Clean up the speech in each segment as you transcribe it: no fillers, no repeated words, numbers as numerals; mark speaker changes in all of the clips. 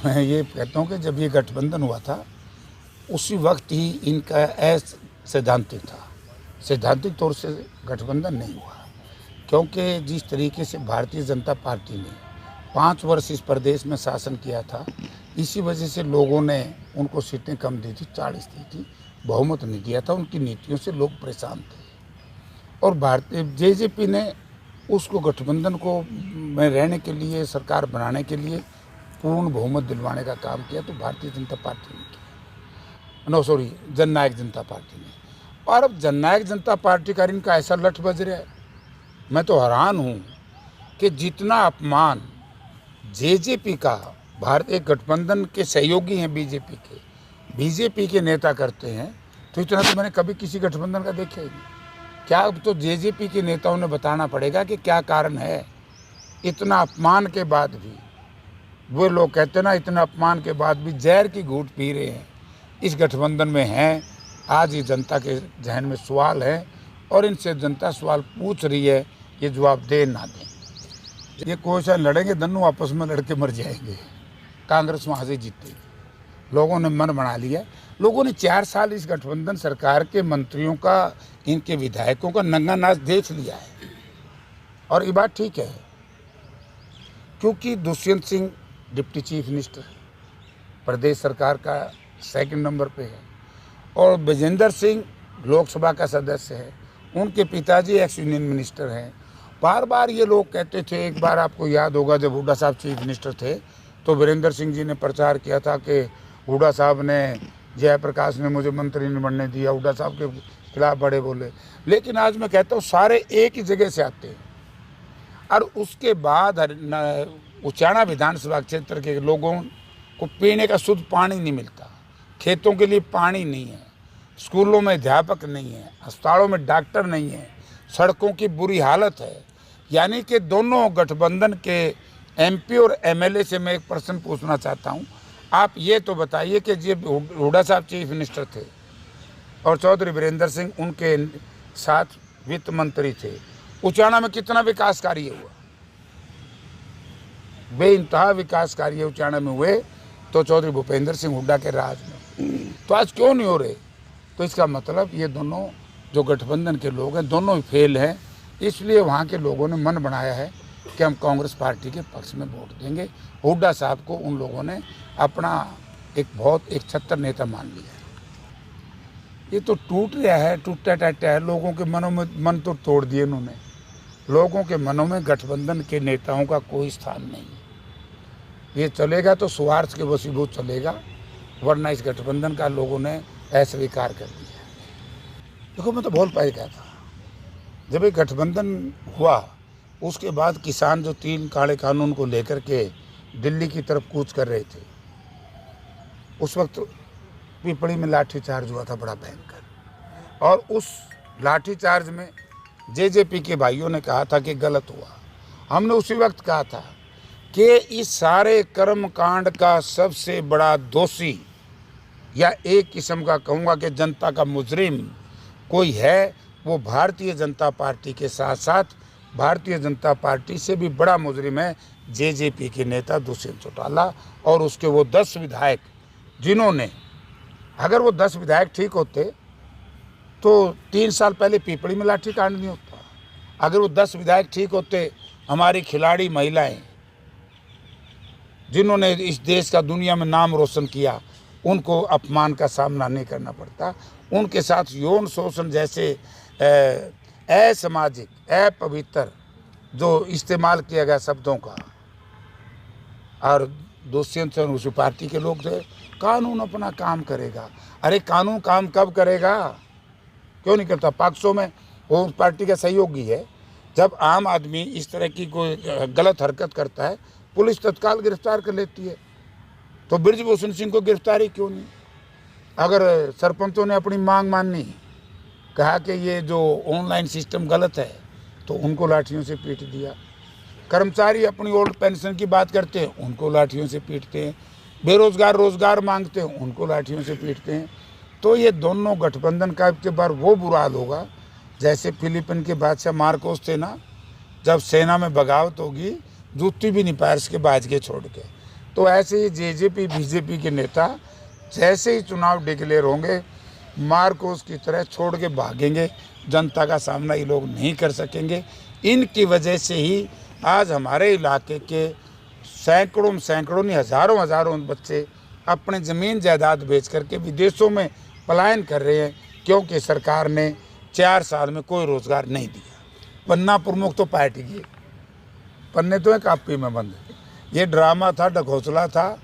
Speaker 1: मैं ये कहता हूँ कि जब ये गठबंधन हुआ था उसी वक्त ही इनका सैद्धांतिक था, सैद्धांतिक तौर से गठबंधन नहीं हुआ, क्योंकि जिस तरीके से भारतीय जनता पार्टी ने 5 वर्ष इस प्रदेश में शासन किया था, इसी वजह से लोगों ने उनको सीटें कम दी थी, 40 दी थी, बहुमत नहीं दिया था। उनकी नीतियों से लोग परेशान थे और भारतीय जेजेपी ने उसको गठबंधन को में रहने के लिए, सरकार बनाने के लिए पूर्ण बहुमत दिलवाने का काम किया। तो भारतीय जनता पार्टी ने किया, जननायक जनता पार्टी ने। और अब जननायक जनता पार्टी का इनका ऐसा लठ बज रहा है, मैं तो हैरान हूँ कि जितना अपमान जेजेपी का, भारतीय गठबंधन के सहयोगी हैं बीजेपी के नेता करते हैं, तो इतना तो मैंने कभी किसी गठबंधन का देखा ही नहीं। क्या अब तो जेजेपी के नेताओं ने बताना पड़ेगा कि क्या कारण है। इतना अपमान के बाद भी वो लोग कहते ना, इतना अपमान के बाद भी जहर की घूंट पी रहे हैं, इस गठबंधन में हैं। आज ये जनता के जहन में सवाल है और इनसे जनता सवाल पूछ रही है, ये जवाब दे ना दें। ये कोई सा लड़ेंगे, दोनों आपस में लड़के मर जाएंगे, कांग्रेस वहाँ से जीतेगी। लोगों ने मन बना लिया। लोगों ने 4 साल इस गठबंधन सरकार के मंत्रियों का, इनके विधायकों का नंगा नाच देख लिया है। और ये बात ठीक है, क्योंकि Dushyant Singh deputy chief minister प्रदेश सरकार का 2nd नंबर पे है और विजेंद्र सिंह लोकसभा का सदस्य है, उनके पिताजी एक्स यूनियन मिनिस्टर हैं। बार बार ये लोग कहते थे, एक बार आपको याद होगा जब हुड्डा साहब चीफ मिनिस्टर थे तो वीरेंद्र सिंह जी ने प्रचार किया था कि हुड्डा साहब ने, जयप्रकाश ने मुझे मंत्री नहीं बनने दिया, हुड्डा साहब के खिलाफ बड़े बोले। लेकिन आज मैं कहता हूँ सारे एक ही जगह से आते हैं। और उसके बाद उचाना विधानसभा क्षेत्र के लोगों को पीने का शुद्ध पानी नहीं मिलता, खेतों के लिए पानी नहीं है, स्कूलों में अध्यापक नहीं है, अस्पतालों में डॉक्टर नहीं है, सड़कों की बुरी हालत है। यानी कि दोनों गठबंधन के एमपी और एमएलए से मैं एक प्रश्न पूछना चाहता हूं, आप ये तो बताइए कि जब हुड्डा साहब चीफ मिनिस्टर थे और चौधरी वीरेंद्र सिंह उनके साथ वित्त मंत्री थे, उचाना में कितना विकास कार्य हुआ? बेइंतहा विकास कार्य उचाना में हुए तो चौधरी भूपेंद्र सिंह हुड्डा के राज में। तो आज क्यों नहीं हो रहे? तो इसका मतलब ये दोनों जो गठबंधन के लोग हैं, दोनों ही फेल हैं। इसलिए वहाँ के लोगों ने मन बनाया है कि हम कांग्रेस पार्टी के पक्ष में वोट देंगे। हुड्डा साहब को उन लोगों ने अपना एक छत्तर नेता मान लिया है। ये तो टूट रहा है, टूटा टाटा है। लोगों के मनों में मन तो तोड़ दिए इन्होंने। लोगों के मनों में गठबंधन के नेताओं का कोई स्थान नहीं है। ये चलेगा तो स्वार्थ के वशीभूत चलेगा, वरना इस गठबंधन का लोगों ने अस्वीकार कर दिया। देखो, मैं तो बहुत पहले कहा था, जब ये गठबंधन हुआ उसके बाद किसान जो 3 काले कानून को लेकर के दिल्ली की तरफ कूच कर रहे थे, उस वक्त पिपड़ी में लाठीचार्ज हुआ था बड़ा भयंकर। और उस लाठीचार्ज में जेजेपी के भाइयों ने कहा था कि गलत हुआ। हमने उसी वक्त कहा था कि इस सारे कर्म कांड का सबसे बड़ा दोषी, या एक किस्म का कहूँगा कि जनता का मुजरिम कोई है, वो भारतीय जनता पार्टी के साथ साथ भारतीय जनता पार्टी से भी बड़ा मुजरिम है जेजेपी के नेता दुष्यंत चौटाला और उसके वो 10 विधायक, जिन्होंने, अगर वो 10 विधायक ठीक होते तो 3 साल पहले पिपड़ी में लाठी कांड नहीं होता। अगर वो 10 विधायक ठीक होते, हमारी खिलाड़ी महिलाएं जिन्होंने इस देश का दुनिया में नाम रोशन किया, उनको अपमान का सामना नहीं करना पड़ता। उनके साथ यौन शोषण जैसे असामाजिक, अपवित्र जो इस्तेमाल किया गया शब्दों का, और दुष्यंत सिंह उस पार्टी के लोग थे। कानून अपना काम करेगा। अरे कानून काम कब करेगा? क्यों नहीं करता? पॉक्सो में वो उस पार्टी का सहयोगी है। जब आम आदमी इस तरह की कोई गलत हरकत करता है, पुलिस तत्काल गिरफ्तार कर लेती है। तो बृजभूषण सिंह को गिरफ्तारी क्यों नहीं? अगर सरपंचों ने अपनी मांग मानी, कहा कि ये जो ऑनलाइन सिस्टम गलत है, तो उनको लाठियों से पीट दिया। कर्मचारी अपनी ओल्ड पेंशन की बात करते हैं, उनको लाठियों से पीटते हैं। बेरोजगार रोजगार मांगते हैं, उनको लाठियों से पीटते हैं। तो ये दोनों गठबंधन का एक बार वो बुरा हाल होगा जैसे फिलीपीन के बादशाह मार्कोस थे ना, जब सेना में बगावत होगी, जूती भी नहीं पैर के बाज के छोड़ के। तो ऐसे ही जेजेपी बीजेपी के नेता जैसे ही चुनाव डिक्लेयर होंगे मार्कोस की तरह छोड़ के भागेंगे। जनता का सामना ये लोग नहीं कर सकेंगे। इनकी वजह से ही आज हमारे इलाके के सैकड़ों नहीं हज़ारों बच्चे अपने ज़मीन जायदाद बेच करके विदेशों में पलायन कर रहे हैं, क्योंकि सरकार ने 4 साल में कोई रोज़गार नहीं दिया। पन्ना प्रमुख तो पार्टी की, पन्ने तो एक कापी में बंद है। ये ड्रामा था, ढकोसला था,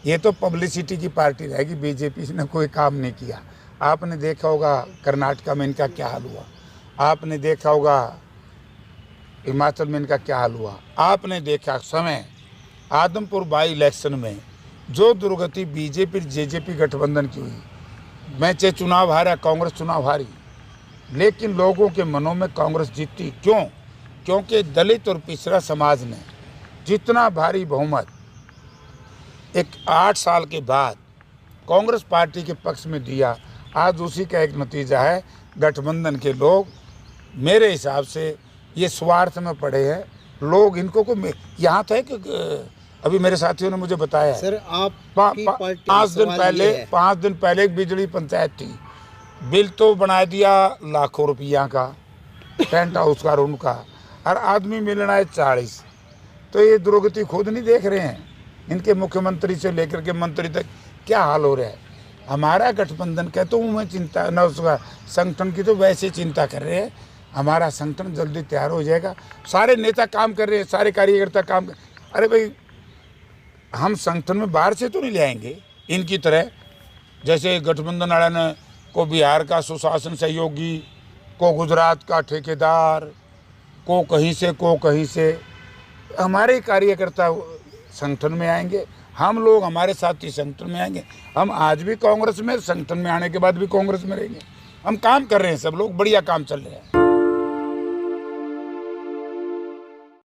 Speaker 1: ये तो पब्लिसिटी की पार्टी रहेगी। बीजेपी ने कोई काम नहीं किया। आपने देखा होगा कर्नाटक में इनका क्या हाल हुआ, आपने देखा होगा हिमाचल में इनका क्या हाल हुआ, आपने देखा समय आदमपुर बाई इलेक्शन में जो दुर्गति बीजेपी जेजेपी गठबंधन की हुई। मैं चाहे चुनाव हारा, कांग्रेस चुनाव हारी, लेकिन लोगों के मनों में कांग्रेस जीती। क्यों? क्योंकि दलित और पिछड़ा समाज ने जितना भारी बहुमत एक 8 साल के बाद कांग्रेस पार्टी के पक्ष में दिया, आज उसी का एक नतीजा है। गठबंधन के लोग मेरे हिसाब से ये स्वार्थ में पड़े हैं। लोग इनको को यहाँ था कि अभी मेरे साथियों ने मुझे बताया है,
Speaker 2: सर आप
Speaker 1: 5 दिन पहले एक बिजली पंचायत थी, बिल तो बना दिया लाखों रुपया का, टेंट हाउस का रूम का, और आदमी मिलना है 40। तो ये दुर्गति खुद नहीं देख रहे हैं, इनके मुख्यमंत्री से लेकर के मंत्री तक क्या हाल हो रहा है। हमारा गठबंधन कहता हूँ मैं चिंता न, उसका संगठन की तो वैसे चिंता कर रहे हैं। हमारा संगठन जल्दी तैयार हो जाएगा। सारे नेता काम कर रहे हैं, सारे कार्यकर्ता काम कर। अरे भाई, हम संगठन में बाहर से तो नहीं ले आएंगे इनकी तरह, जैसे गठबंधन वाला ने को बिहार का सुशासन सहयोगी, को गुजरात का ठेकेदार, को कहीं से। हमारे कार्यकर्ता संगठन में आएंगे, हम लोग हमारे साथी संगठन में आएंगे। हम आज भी कांग्रेस में, संगठन में आने के बाद भी कांग्रेस में रहेंगे। हम काम कर रहे हैं, सब लोग बढ़िया काम चल रहे हैं।